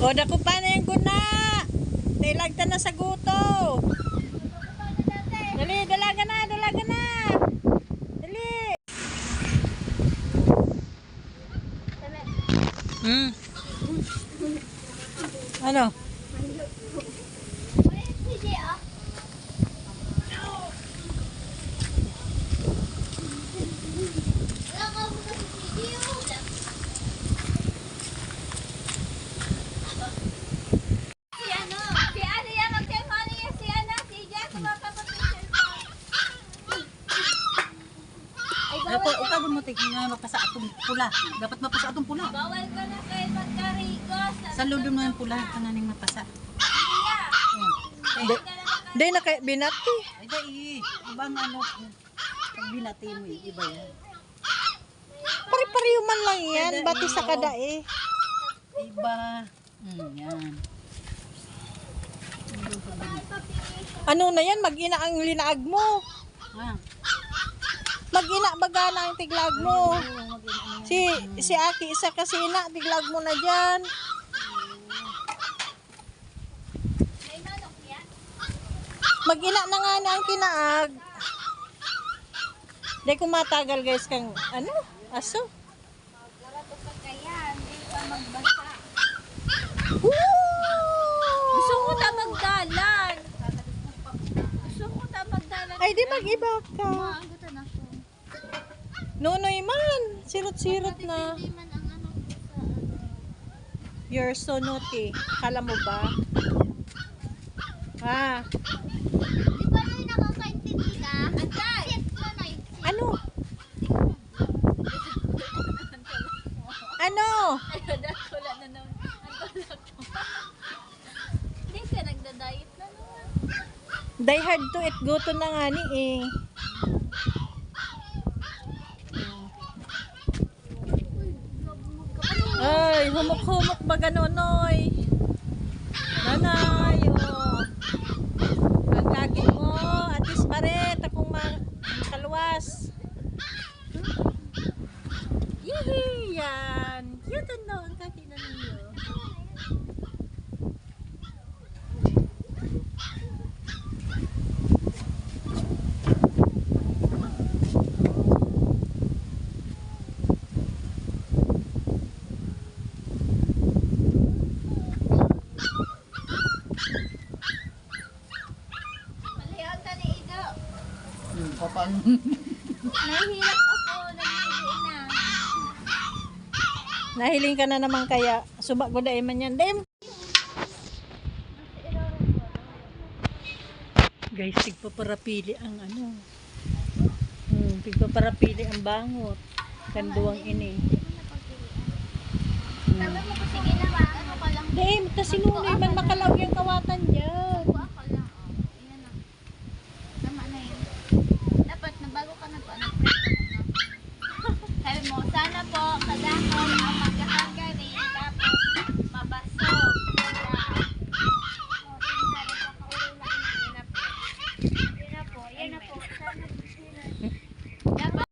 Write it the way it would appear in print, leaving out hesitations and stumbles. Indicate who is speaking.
Speaker 1: O, dako pa na yung guna. Nilagta na sa guto. Dali, dalaga na, dalaga na. Dali. Ano?
Speaker 2: Ikaw mo tignan na mapasa atong pula. Dapat mapasa atong pula.
Speaker 3: Bawal ka na kayo magkarigos.
Speaker 2: Sa loob mo yung pula kananing mapasa.
Speaker 1: Day na kay binati.
Speaker 2: Ay dai, ibang ano pag binati mo iba yan.
Speaker 1: Pare-pareho man lang yan, bati sa kada eh.
Speaker 2: Iba. Yan.
Speaker 1: Ano na yan, mag-ina ang linaag mo.
Speaker 2: Ha.
Speaker 1: Mag-ina bagana ang tiglag mo. Si Aki isa kasi ina, tiglag mo na dyan. Mag-ina na nga na ang kinaag. Di ko matagal guys kang ano, aso.
Speaker 3: Gusto ko ta magdalan. Gusto ko ta magdalan.
Speaker 1: Ay di mag-iba ka. Nonoy man, sirot-sirot na. You're so naughty. Kala mo ba? Ah.
Speaker 3: Di ba may nakakaintindi ka? Atay!
Speaker 1: Ano? Ano?
Speaker 3: Wala na naman. Hindi ka nagda-diet na naman.
Speaker 1: Die hard to eat. Guto na nga ni eh. Ay, humok-humok ba ganonoy? Nanay, oh. Ang kaki mo, at least paret, akong makaluwas. Yehey, yan. Cute ano, ang kaki na ninyo.
Speaker 3: Malihag ka ni Ido.
Speaker 2: Papan.
Speaker 3: Nahihirap ako. Nagiging na.
Speaker 1: Nahiling ka na naman kaya, subak ko dahil man yan. Dahil guys, tigpaparapili ang ano. Tigpaparapili ang bangot. Kanduang ini.
Speaker 3: Sabi mo ko sige na ba? Ano ka lang?
Speaker 1: Dahil, tasinunay man